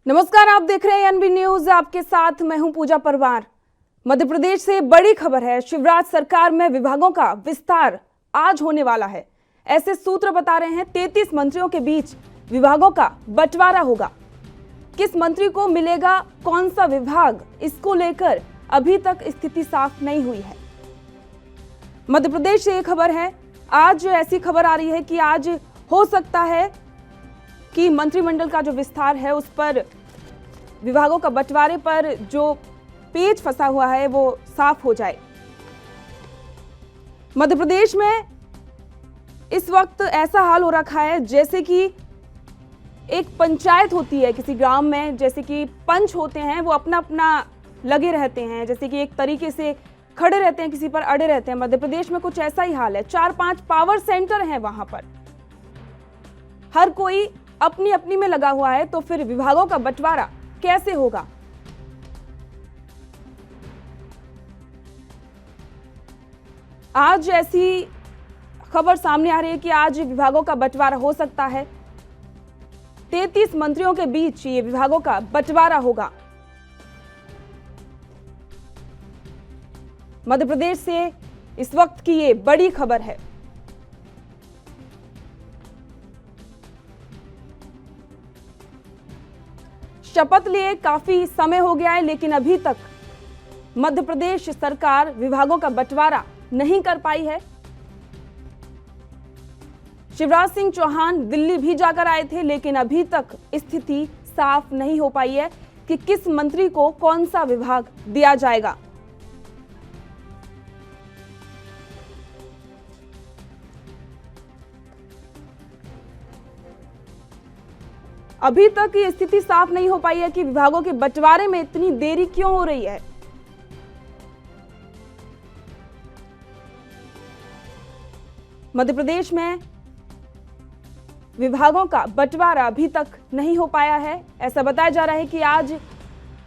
नमस्कार, आप देख रहे हैं एनबी न्यूज। आपके साथ मैं हूं पूजा परवार। मध्य प्रदेश से बड़ी खबर है। शिवराज सरकार में विभागों का विस्तार आज होने वाला है। ऐसे सूत्र बता रहे हैं 33 मंत्रियों के बीच विभागों का बंटवारा होगा। किस मंत्री को मिलेगा कौन सा विभाग, इसको लेकर अभी तक स्थिति साफ नहीं हुई है। मध्य प्रदेश से ये खबर है। आज ऐसी खबर आ रही है कि आज हो सकता है कि मंत्रिमंडल का जो विस्तार है उस पर, विभागों का बंटवारे पर जो पेच फंसा हुआ है वो साफ हो जाए। मध्य प्रदेश में इस वक्त ऐसा हाल हो रखा है जैसे कि एक पंचायत होती है किसी गांव में, जैसे कि पंच होते हैं, वो अपना अपना लगे रहते हैं, जैसे कि एक तरीके से खड़े रहते हैं, किसी पर अड़े रहते हैं। मध्य प्रदेश में कुछ ऐसा ही हाल है। 4-5 पावर सेंटर हैं वहां पर, हर कोई अपनी अपनी में लगा हुआ है। तो फिर विभागों का बंटवारा कैसे होगा? आज ऐसी खबर सामने आ रही है कि आज विभागों का बंटवारा हो सकता है। 33 मंत्रियों के बीच ये विभागों का बंटवारा होगा। मध्य प्रदेश से इस वक्त की ये बड़ी खबर है। शपथ लिए काफी समय हो गया है, लेकिन अभी तक मध्य प्रदेश सरकार विभागों का बंटवारा नहीं कर पाई है। शिवराज सिंह चौहान दिल्ली भी जाकर आए थे, लेकिन अभी तक स्थिति साफ नहीं हो पाई है कि किस मंत्री को कौन सा विभाग दिया जाएगा। अभी तक ये स्थिति साफ नहीं हो पाई है कि विभागों के बंटवारे में इतनी देरी क्यों हो रही है। मध्य प्रदेश में विभागों का बंटवारा अभी तक नहीं हो पाया है। ऐसा बताया जा रहा है कि आज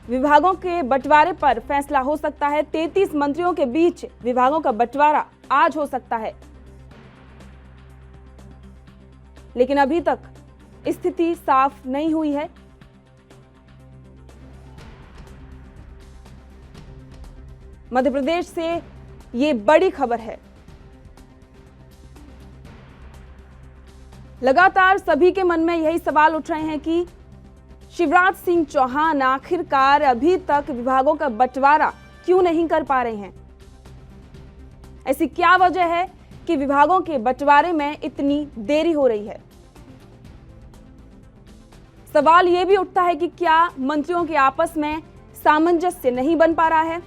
विभागों के बंटवारे पर फैसला हो सकता है। 33 मंत्रियों के बीच विभागों का बंटवारा आज हो सकता है, लेकिन अभी तक स्थिति साफ नहीं हुई है। मध्य प्रदेश से ये बड़ी खबर है। लगातार सभी के मन में यही सवाल उठ रहे हैं कि शिवराज सिंह चौहान आखिरकार अभी तक विभागों का बंटवारा क्यों नहीं कर पा रहे हैं। ऐसी क्या वजह है कि विभागों के बंटवारे में इतनी देरी हो रही है। सवाल यह भी उठता है कि क्या मंत्रियों के आपस में सामंजस्य नहीं बन पा रहा है।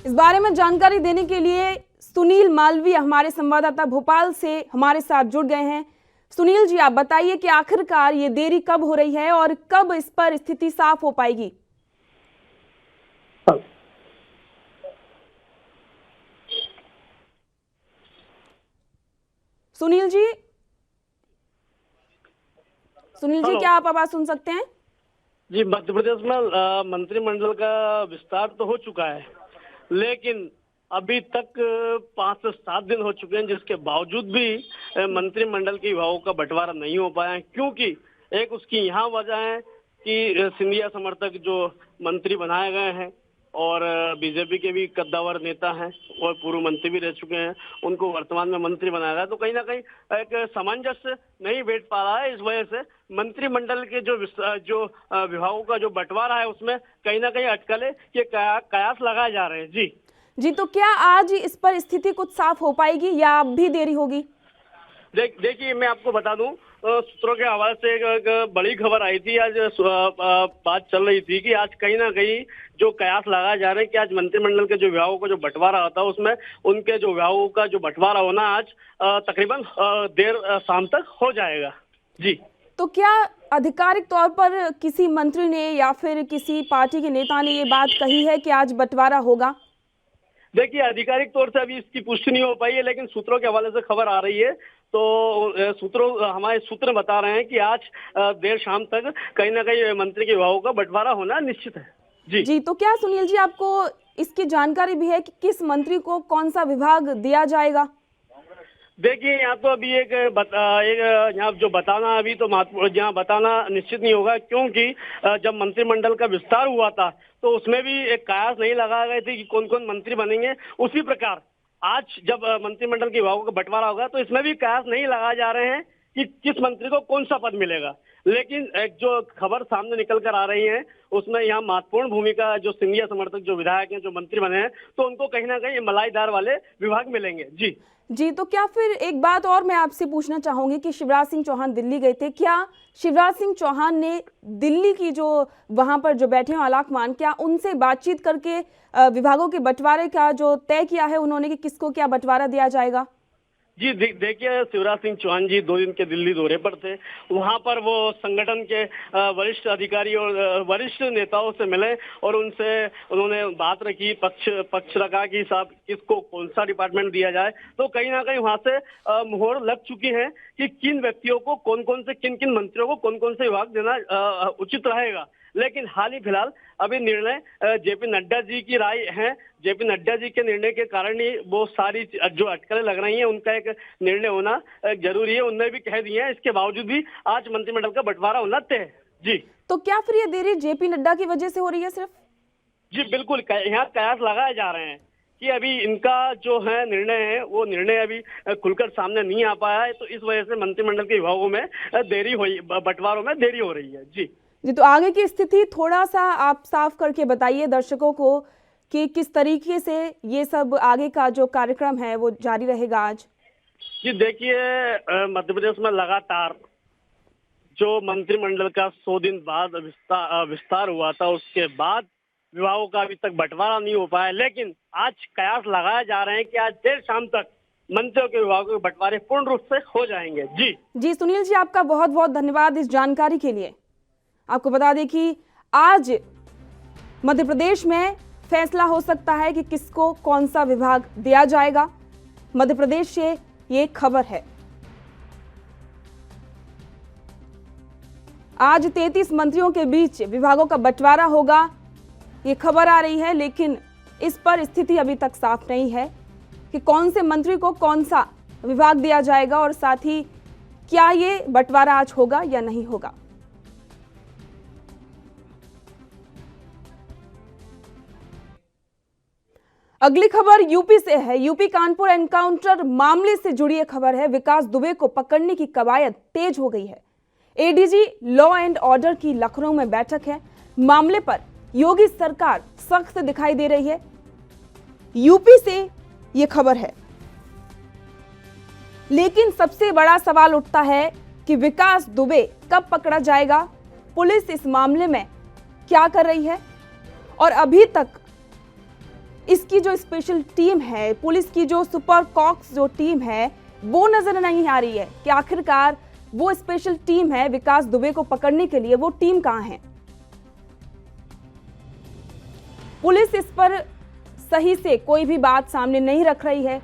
इस बारे में जानकारी देने के लिए सुनील मालवीय हमारे संवाददाता भोपाल से हमारे साथ जुड़ गए हैं। सुनील जी, आप बताइए कि आखिरकार ये देरी कब हो रही है और कब इस पर स्थिति साफ हो पाएगी। सुनील जी, क्या आप आवाज सुन सकते हैं? जी, मध्य प्रदेश में मंत्रिमंडल का विस्तार तो हो चुका है, लेकिन अभी तक 5 से 7 दिन हो चुके हैं, जिसके बावजूद भी मंत्रिमंडल के विभागों का बंटवारा नहीं हो पाया है। क्योंकि एक उसकी यहाँ वजह है कि सिंधिया समर्थक जो मंत्री बनाए गए हैं और बीजेपी के भी कद्दावर नेता हैं और पूर्व मंत्री भी रह चुके हैं, उनको वर्तमान में मंत्री बनाया गया, तो कहीं ना कहीं एक सामंजस्य नहीं बैठ पा रहा है। इस वजह से मंत्रिमंडल के जो विभागों का जो बंटवारा है उसमें कहीं ना कहीं अटकलें के कयास लगाए जा रहे हैं। जी, तो क्या आज इस पर स्थिति कुछ साफ हो पाएगी या अब भी देरी होगी? देखिए, मैं आपको बता दूं, सूत्रों के हवाले से एक बड़ी खबर आई थी। आज बात चल रही थी कि आज कहीं ना कहीं जो कयास लगाए जा रहे हैं कि आज मंत्रिमंडल के जो विभागों का जो बंटवारा होता है उसमें उनके जो विभागों का जो बंटवारा होना आज तकरीबन देर शाम तक हो जाएगा। जी, तो क्या आधिकारिक तौर पर किसी मंत्री ने या फिर किसी पार्टी के नेता ने ये बात कही है कि आज बंटवारा होगा? देखिए, आधिकारिक तौर से अभी इसकी पुष्टि नहीं हो पाई है, लेकिन सूत्रों के हवाले से खबर आ रही है। तो हमारे सूत्र बता रहे हैं कि आज देर शाम तक कहीं ना कहीं मंत्री के विभागों का बंटवारा होना निश्चित है। जी, तो क्या सुनील जी, आपको इसकी जानकारी भी है कि किस मंत्री को कौन सा विभाग दिया जाएगा? देखिए, यहाँ तो अभी यहाँ जो बताना अभी तो यहाँ बताना निश्चित नहीं होगा, क्योंकि जब मंत्रिमंडल का विस्तार हुआ था तो उसमें भी एक कयास नहीं लगाए गए थे कि कौन कौन मंत्री बनेंगे। उसी प्रकार आज जब मंत्रिमंडल के विभागों का बंटवारा होगा तो इसमें भी कयास नहीं लगाए जा रहे हैं कि किस मंत्री को कौन सा पद मिलेगा। लेकिन एक जो खबर सामने निकल कर आ रही है उसमें यहाँ महत्वपूर्ण भूमिका जो सिंधिया समर्थक जो विधायक हैं, जो मंत्री बने हैं, तो उनको कहीं ना कहीं मलाईदार वाले विभाग मिलेंगे। जी, तो क्या फिर एक बात और मैं आपसे पूछना चाहूंगी कि शिवराज सिंह चौहान दिल्ली गए थे, क्या शिवराज सिंह चौहान ने दिल्ली की जो वहां पर जो बैठे हैं आलाकमान, क्या उनसे बातचीत करके विभागों के बंटवारे का जो तय किया है उन्होंने कि किसको क्या बंटवारा दिया जाएगा? जी, देखिए, शिवराज सिंह चौहान जी 2 दिन के दिल्ली दौरे पर थे। वहां पर वो संगठन के वरिष्ठ अधिकारी और वरिष्ठ नेताओं से मिले और उन्होंने बात रखी, पक्ष रखा कि साहब किसको कौन सा डिपार्टमेंट दिया जाए। तो कहीं ना कहीं वहां से मुहर लग चुकी है कि किन व्यक्तियों को किन किन मंत्रियों को कौन कौन से विभाग देना उचित रहेगा। लेकिन हाल ही फिलहाल अभी निर्णय जेपी नड्डा जी की राय है। जेपी नड्डा जी के निर्णय के कारण ही वो सारी जो अटकलें लग रही हैं उनका एक निर्णय होना जरूरी है। उन्होंने भी कह दिया है, इसके बावजूद भी आज मंत्रिमंडल का बंटवारा होना तय है। जी, तो क्या फिर ये देरी जेपी नड्डा की वजह से हो रही है सिर्फ? जी बिल्कुल, यहाँ कयास लगाए जा रहे हैं कि अभी इनका जो है निर्णय है वो निर्णय अभी खुलकर सामने नहीं आ पाया है, तो इस वजह से मंत्रिमंडल के विभागों में देरी हुई, बंटवारों में देरी हो रही है। जी, तो आगे की स्थिति थोड़ा सा आप साफ करके बताइए दर्शकों को कि किस तरीके से ये सब आगे का जो कार्यक्रम है वो जारी रहेगा आज। जी देखिए, मध्य प्रदेश में लगातार जो मंत्रिमंडल का 100 दिन बाद विस्तार हुआ था, उसके बाद विभागों का अभी तक बंटवारा नहीं हो पाया। लेकिन आज कयास लगाए जा रहे हैं कि आज देर शाम तक मंत्रियों के विभागों के बंटवारे पूर्ण रूप से हो जाएंगे। जी, सुनील जी, आपका बहुत बहुत धन्यवाद इस जानकारी के लिए। आपको बता दें कि आज मध्य प्रदेश में फैसला हो सकता है कि किसको कौन सा विभाग दिया जाएगा। मध्य प्रदेश से ये खबर है। आज 33 मंत्रियों के बीच विभागों का बंटवारा होगा, ये खबर आ रही है, लेकिन इस पर स्थिति अभी तक साफ नहीं है कि कौन से मंत्री को कौन सा विभाग दिया जाएगा और साथ ही क्या ये बंटवारा आज होगा या नहीं होगा। अगली खबर यूपी से है। यूपी कानपुर एनकाउंटर मामले से जुड़ी यह खबर है। विकास दुबे को पकड़ने की कवायद तेज हो गई है। एडीजी लॉ एंड ऑर्डर की लखनऊ में बैठक है। मामले पर योगी सरकार सख्त दिखाई दे रही है। यूपी से यह खबर है, लेकिन सबसे बड़ा सवाल उठता है कि विकास दुबे कब पकड़ा जाएगा, पुलिस इस मामले में क्या कर रही है, और अभी तक इसकी जो स्पेशल टीम है, पुलिस की जो सुपर कॉक्स जो टीम है, वो नजर नहीं आ रही है कि आखिरकार वो स्पेशल टीम है विकास दुबे को पकड़ने के लिए, वो टीम कहां है। पुलिस इस पर सही से कोई भी बात सामने नहीं रख रही है।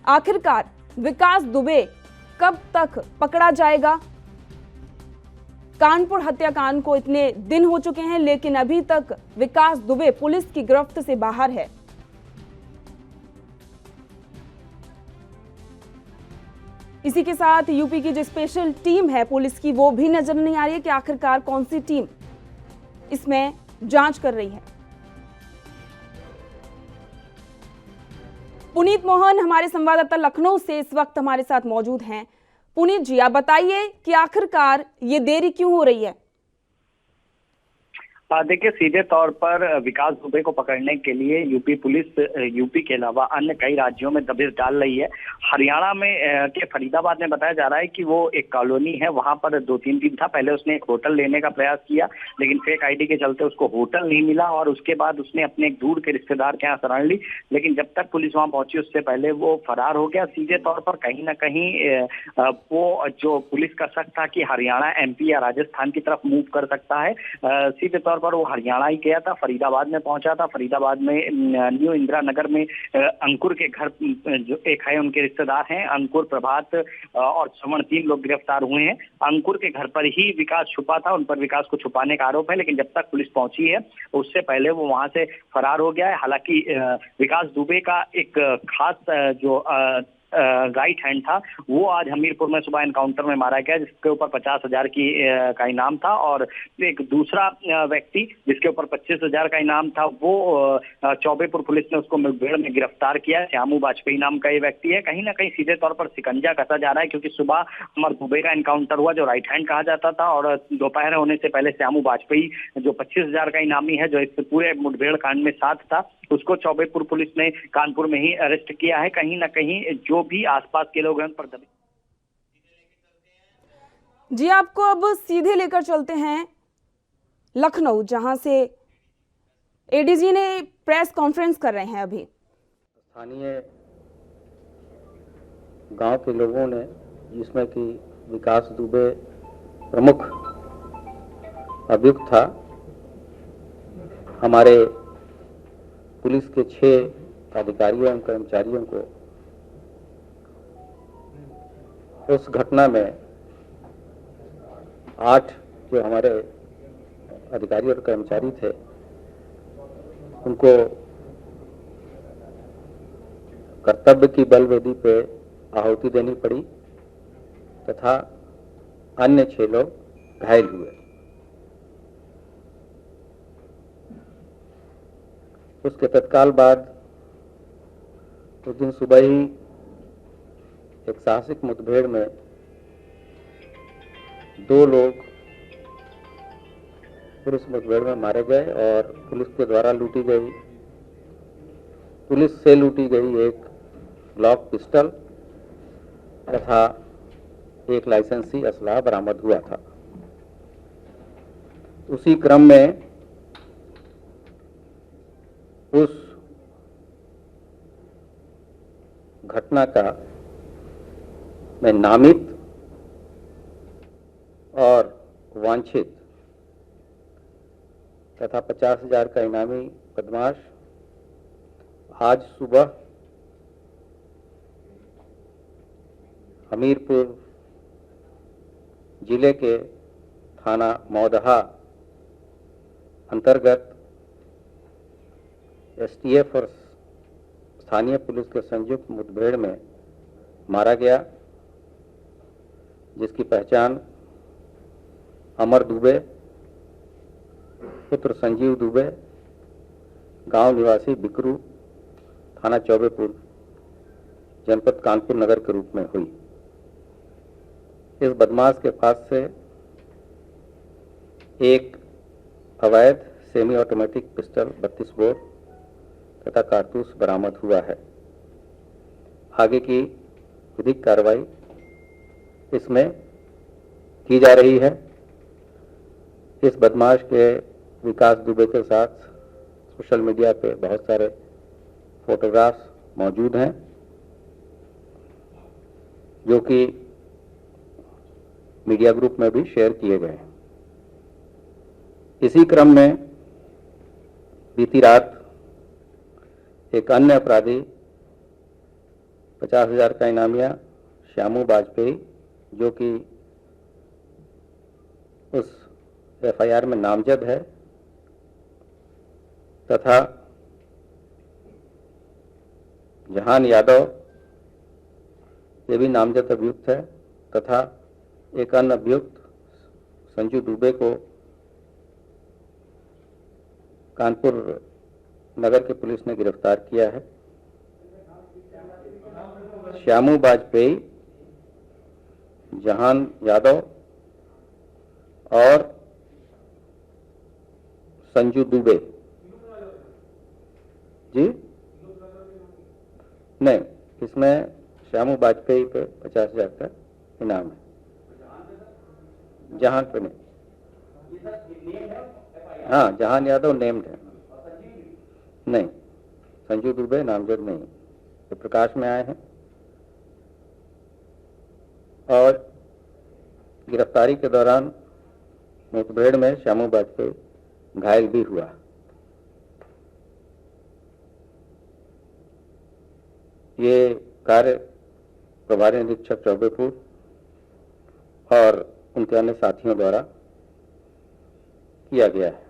आखिरकार विकास दुबे कब तक पकड़ा जाएगा। कानपुर हत्याकांड को इतने दिन हो चुके हैं, लेकिन अभी तक विकास दुबे पुलिस की गिरफ्त से बाहर है। इसी के साथ यूपी की जो स्पेशल टीम है पुलिस की, वो भी नजर नहीं आ रही है कि आखिरकार कौन सी टीम इसमें जांच कर रही है। पुनीत मोहन हमारे संवाददाता लखनऊ से इस वक्त हमारे साथ मौजूद हैं। पुनीत जी, आप बताइए कि आखिरकार ये देरी क्यों हो रही है। देखिए, सीधे तौर पर विकास दुबे को पकड़ने के लिए यूपी पुलिस यूपी के अलावा अन्य कई राज्यों में दबिश डाल रही है। हरियाणा में के फरीदाबाद में बताया जा रहा है कि वो एक कॉलोनी है, वहां पर 2-3 दिन था। पहले उसने एक होटल लेने का प्रयास किया, लेकिन फेक आईडी के चलते उसको होटल नहीं मिला और उसके बाद उसने अपने एक दूर के रिश्तेदार के यहाँ शरण ली। लेकिन जब तक पुलिस वहां पहुंची उससे पहले वो फरार हो गया। सीधे तौर पर कहीं ना कहीं वो जो पुलिस का शक था कि हरियाणा, एमपी या राजस्थान की तरफ मूव कर सकता है। सीधे तौर तौर पर वो हरियाणा ही गया था, फरीदाबाद में पहुंचा था। फरीदाबाद में न्यू इंदिरा नगर में अंकुर के घर जो एक है, उनके रिश्तेदार हैं, अंकुर, प्रभात और श्रवण, 3 लोग गिरफ्तार हुए हैं। अंकुर के घर पर ही विकास छुपा था, उन पर विकास को छुपाने का आरोप है, लेकिन जब तक पुलिस पहुंची है उससे पहले वो वहां से फरार हो गया है। हालांकि विकास दुबे का एक खास जो राइट हैंड था, वो आज हमीरपुर में सुबह एनकाउंटर में मारा गया, जिसके ऊपर 50,000 का इनाम था। और एक दूसरा व्यक्ति जिसके ऊपर 25,000 का इनाम था, वो चौबेपुर पुलिस ने उसको मुठभेड़ में गिरफ्तार किया। श्यामू वाजपेयी नाम का ये व्यक्ति है। कहीं ना कहीं सीधे तौर पर शिकंजा कसा जा रहा है, क्योंकि सुबह अमर दुबे का एनकाउंटर हुआ, जो राइट हैंड कहा जाता था, और दोपहर होने से पहले श्यामू वाजपेयी, जो 25,000 का इनामी है, जो इस पूरे मुठभेड़ कांड में साथ था, उसको चौबेपुर पुलिस ने कानपुर में ही अरेस्ट किया है। कहीं ना कहीं जो भी आसपास के लोग हैं उन पर दबिश। जी, आपको अब सीधे लेकर चलते हैं लखनऊ, जहां से एडीजी ने प्रेस कॉन्फ्रेंस कर रहे हैं। अभी स्थानीय गांव के लोगों ने, जिसमें कि विकास दुबे प्रमुख अभियुक्त था, हमारे पुलिस के 6 अधिकारियों एवं कर्मचारियों को उस घटना में 8 जो हमारे अधिकारी और कर्मचारी थे, उनको कर्तव्य की बलवेदी पे आहुति देनी पड़ी तथा अन्य 6 लोग घायल हुए। उसके तत्काल बाद उस दिन सुबह ही एक साहसिक मुठभेड़ में 2 लोग फिर उस मुठभेड़ में मारे गए और पुलिस के द्वारा पुलिस से लूटी गई एक ग्लॉक पिस्टल तथा एक लाइसेंसी असलाह बरामद हुआ था। उसी क्रम में उस घटना का में नामित और वांछित तथा 50,000 का इनामी बदमाश आज सुबह हमीरपुर जिले के थाना मौदहा अंतर्गत एसटीएफ और स्थानीय पुलिस के संयुक्त मुठभेड़ में मारा गया, जिसकी पहचान अमर दुबे पुत्र संजीव दुबे, गांव निवासी बिकरू, थाना चौबेपुर, जनपद कानपुर नगर के रूप में हुई। इस बदमाश के पास से एक अवैध सेमी ऑटोमेटिक पिस्टल 32 बोर तथा कारतूस बरामद हुआ है। आगे की विधिक कार्रवाई इसमें की जा रही है। इस बदमाश के विकास दुबे के साथ सोशल मीडिया पे बहुत सारे फोटोग्राफ्स मौजूद हैं, जो कि मीडिया ग्रुप में भी शेयर किए गए हैं। इसी क्रम में बीती रात एक अन्य अपराधी 50,000 का इनामिया श्यामू वाजपेयी, जो कि उस एफआईआर में नामजद है, तथा जहान यादव, ये भी नामजद अभियुक्त है, तथा एक अन्य अभियुक्त संजू दुबे को कानपुर नगर की पुलिस ने गिरफ्तार किया है। श्यामू वाजपेयी, जहान यादव और संजू दुबे जी नहीं, इसमें श्यामू वाजपेयी पे 50,000 का इनाम है, जहान पे नहीं। हाँ, जहान यादव नेम्ड है, नहीं, संजू दुबे नामजद नहीं, ये प्रकाश में आए हैं। और गिरफ्तारी के दौरान मुठभेड़ में श्यामू वाजपेयी घायल भी हुआ। ये कार्य प्रभारी निरीक्षक चौबेपुर और उनके अन्य साथियों द्वारा किया गया है।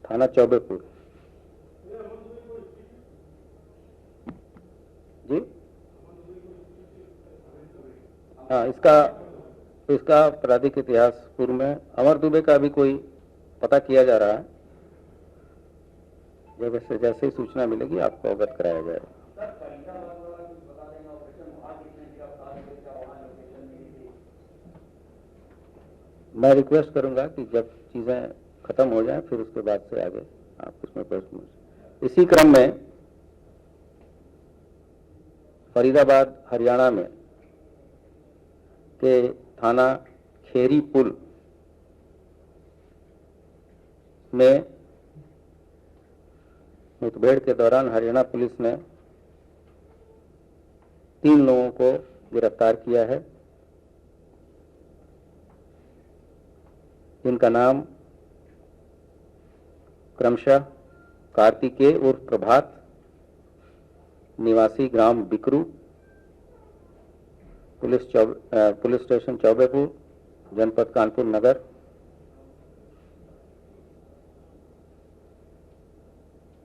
थाना चौबेपुर। जी हाँ, इसका आपराधिक इतिहास पूर्व में अमर दुबे का भी कोई पता किया जा रहा है। जैसे ही सूचना मिलेगी आपको अवगत कराया जाएगा। मैं रिक्वेस्ट करूंगा कि जब चीजें खत्म हो जाएं फिर उसके बाद से आगे आप उसमें प्रश्न। इसी क्रम में फरीदाबाद हरियाणा में के थाना खेरी पुल में मुठभेड़ के दौरान हरियाणा पुलिस ने 3 लोगों को गिरफ्तार किया है। इनका नाम क्रमशः कार्तिकेय उर्फ प्रभात, निवासी ग्राम बिकरू, पुलिस स्टेशन चौबेपुर, जनपद कानपुर नगर।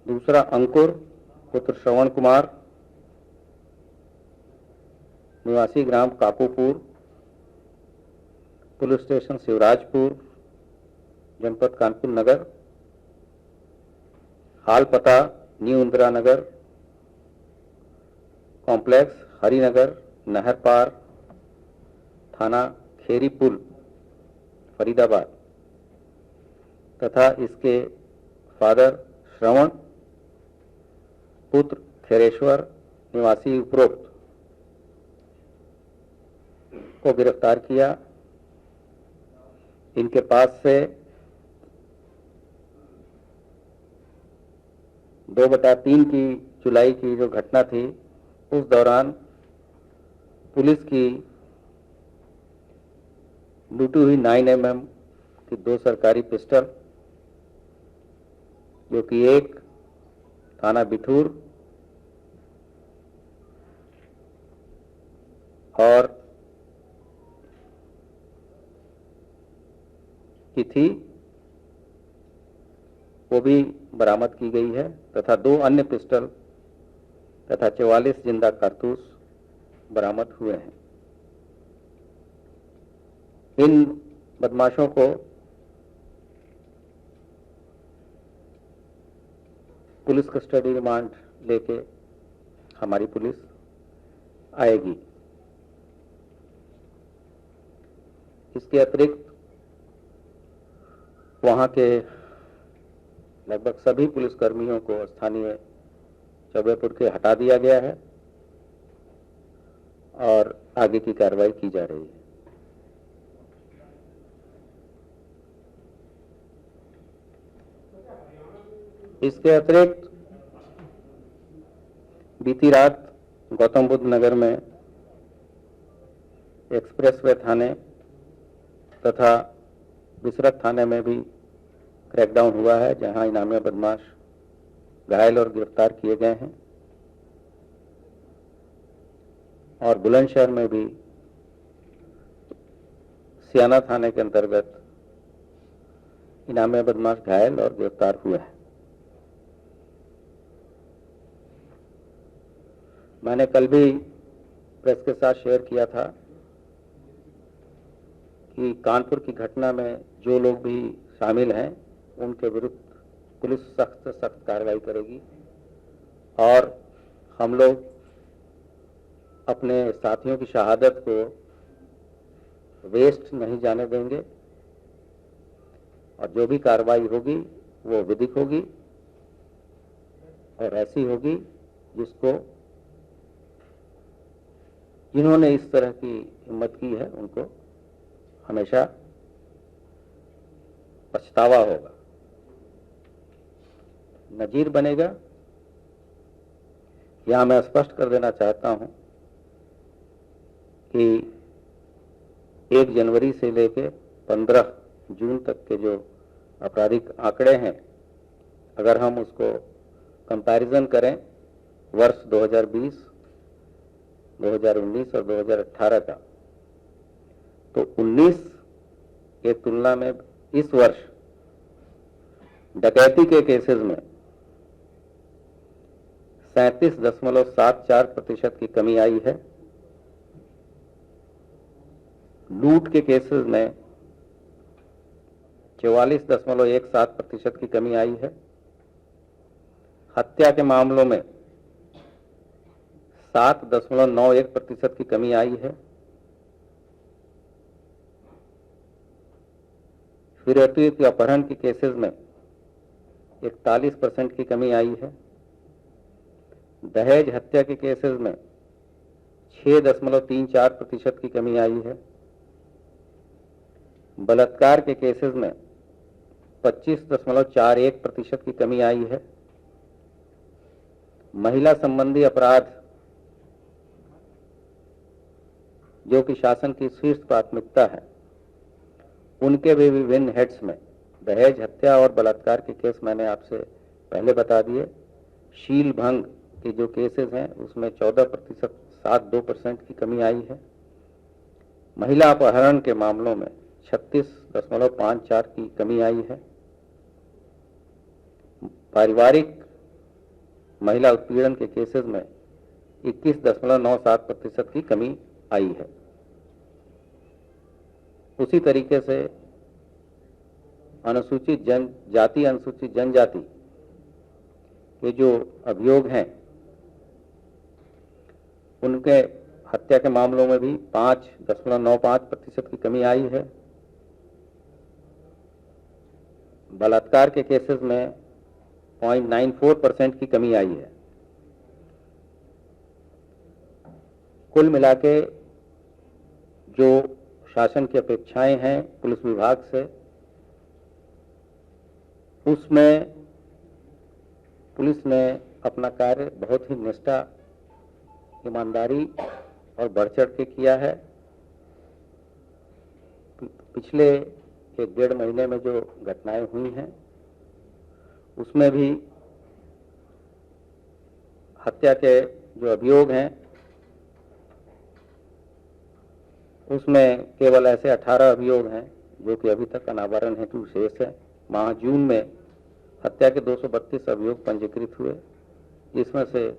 दूसरा अंकुर पुत्र श्रवण कुमार, निवासी ग्राम कापूपुर, पुलिस स्टेशन शिवराजपुर, जनपद कानपुर नगर। हाल पता न्यू इंदिरा नगर कॉम्प्लेक्स, हरिनगर, नहर पार, थाना खेरी पुल, फरीदाबाद। तथा इसके फादर श्रवण पुत्र खैरेश्वर, निवासी उपरोक्त को गिरफ्तार किया। इनके पास से 2/3 की जुलाई की जो घटना थी उस दौरान पुलिस की लूटी हुई 9mm की 2 सरकारी पिस्टल, जो कि एक थाना बिठूर और की थी, वो भी बरामद की गई है। तथा 2 अन्य पिस्टल तथा 44 जिंदा कारतूस बरामद हुए हैं। इन बदमाशों को पुलिस कस्टडी रिमांड लेके हमारी पुलिस आएगी। इसके अतिरिक्त वहां के लगभग सभी पुलिसकर्मियों को स्थानीय चौबेपुर के हटा दिया गया है और आगे की कार्रवाई की जा रही है। इसके अतिरिक्त बीती रात गौतम बुद्ध नगर में एक्सप्रेसवे थाने तथा बिसरत थाने में भी क्रैकडाउन हुआ है, जहां इनामी बदमाश घायल और गिरफ्तार किए गए हैं। और बुलंदशहर में भी सियाना थाने के अंतर्गत इनामी बदमाश घायल और गिरफ्तार हुए हैं। मैंने कल भी प्रेस के साथ शेयर किया था कि कानपुर की घटना में जो लोग भी शामिल हैं उनके विरुद्ध पुलिस सख्त से सख्त कार्रवाई करेगी और हम लोग अपने साथियों की शहादत को वेस्ट नहीं जाने देंगे और जो भी कार्रवाई होगी वो विधिक होगी और ऐसी होगी जिसको जिन्होंने इस तरह की हिम्मत की है उनको हमेशा पछतावा होगा, नजीर बनेगा। यहां मैं स्पष्ट कर देना चाहता हूं कि 1 जनवरी से लेकर 15 जून तक के जो आपराधिक आंकड़े हैं, अगर हम उसको कंपैरिजन करें वर्ष 2020, 2019 और 2018 का, तो 19 के तुलना में इस वर्ष डकैती के केसेस में 37.74% की कमी आई है। लूट के केसेस में 44.17% की कमी आई है। हत्या के मामलों में 7.91% की कमी आई है। फिरौती के अपहरण के केसेस में 41% की कमी आई है। दहेज हत्या के केसेस में 6.34% की कमी आई है। बलात्कार के केसेस में 25.41% की कमी आई है। महिला संबंधी अपराध, जो कि शासन की शीर्ष प्राथमिकता है, उनके भी विभिन्न हेड्स में दहेज हत्या और बलात्कार के केस मैंने आपसे पहले बता दिए। शील भंग के जो केसेस हैं उसमें 14.72% की कमी आई है। महिला अपहरण के मामलों में 36.54 की कमी आई है। पारिवारिक महिला उत्पीड़न के केसेस में 21.97% की कमी आई है। उसी तरीके से अनुसूचित जनजाति, अनुसूचित जनजाति के जो अभियोग हैं, उनके हत्या के मामलों में भी 5.95% की कमी आई है। बलात्कार के केसेस में 0.94% की कमी आई है। कुल मिलाके जो शासन की अपेक्षाएं हैं पुलिस विभाग से, उसमें पुलिस ने अपना कार्य बहुत ही निष्ठा, ईमानदारी और बढ़ चढ़ के किया है। पिछले 1-1.5 महीने में जो घटनाएं हुई हैं, उसमें भी हत्या के जो अभियोग हैं, उसमें केवल ऐसे 18 अभियोग हैं जो कि अभी तक अनावरण हेतु शेष है। माह जून में हत्या के 232 अभियोग पंजीकृत हुए, जिसमें से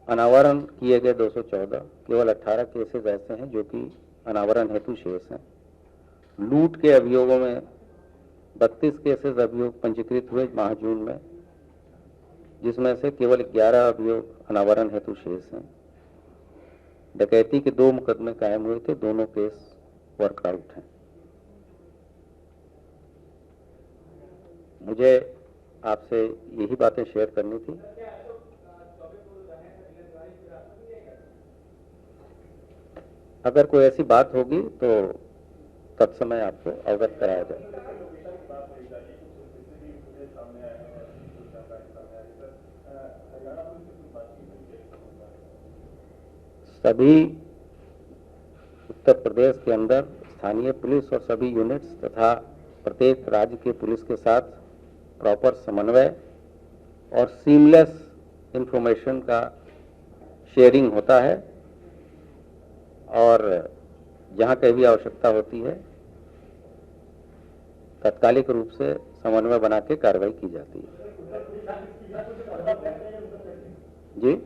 अनावरण किए गए 214, केवल 18 केसेस ऐसे हैं जो कि अनावरण हेतु शेष हैं। लूट के अभियोगों में 32 केसेस अभियोग पंजीकृत हुए माह जून में, जिसमें से केवल 11 अभियोग अनावरण हेतु शेष हैं। डकैती के 2 मुकदमे कायम हुए थे, दोनों केस वर्कआउट हैं। मुझे आपसे यही बातें शेयर करनी थी। अगर कोई ऐसी बात होगी तो तत्समय आपको अवगत कराया जाएगा। सभी उत्तर प्रदेश के अंदर स्थानीय पुलिस और सभी यूनिट्स तथा प्रत्येक राज्य के पुलिस के साथ प्रॉपर समन्वय और सीमलेस इंफॉर्मेशन का शेयरिंग होता है, और जहां कहीं भी आवश्यकता होती है तात्कालिक रूप से समन्वय बना के कार्रवाई की जाती है। जी,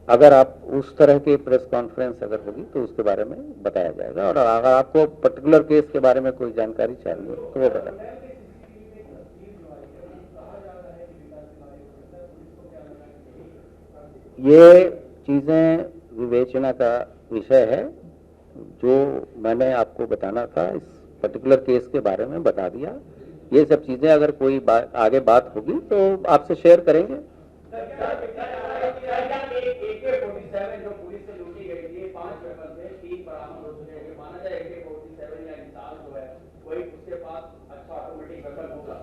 अगर आप उस तरह की प्रेस कॉन्फ्रेंस अगर होगी तो उसके बारे में बताया जाएगा, और अगर आपको पर्टिकुलर केस के बारे में कोई जानकारी चाहिए तो वो बताएं। ये चीजें विवेचना का विषय है। जो मैंने आपको बताना था इस पर्टिकुलर केस के बारे में बता दिया। ये सब चीजें अगर कोई आगे बात होगी तो आपसे शेयर करेंगे। जो पुलिस से लूटी गई थी 5 वेपन से 3 बरामद हो चुके हैं। माना जाए AK-47 या इंसाल जो है कोई उसके पास अच्छा ऑटोमेटिक वेपन होगा।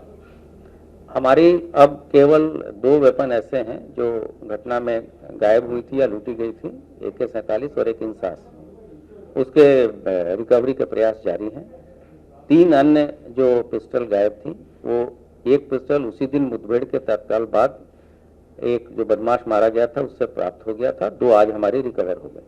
हमारी अब केवल 2 वेपन ऐसे हैं जो घटना में गायब हुई थी या लूटी गई थी, AK-47 और एक इंसास। उसके रिकवरी के प्रयास जारी हैं। 3 अन्य जो पिस्टल गायब थी, वो एक पिस्टल उसी दिन मुठभेड़ के तत्काल बाद एक जो बदमाश मारा गया था उससे प्राप्त हो गया था। 2 आज हमारी रिकवर हो गए।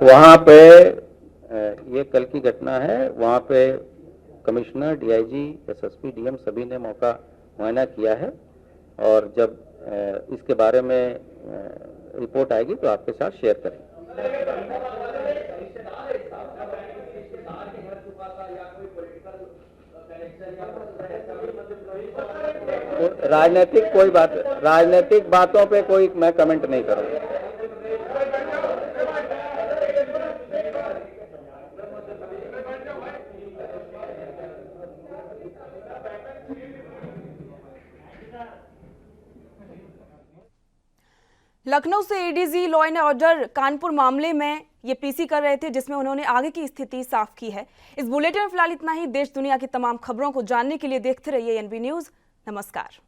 वहाँ पे ये कल की घटना है। वहाँ पे कमिश्नर, DIG, SSP, DM सभी ने मौका मुआयना किया है और जब इसके बारे में रिपोर्ट आएगी तो आपके साथ शेयर करेंगे। राजनीतिक बातों पे कोई मैं कमेंट नहीं करूँगा। लखनऊ से ADG law and order Kanpur मामले में ये PC कर रहे थे, जिसमें उन्होंने आगे की स्थिति साफ की है। इस बुलेटिन में फिलहाल इतना ही। देश दुनिया की तमाम खबरों को जानने के लिए देखते रहिए NB न्यूज। नमस्कार।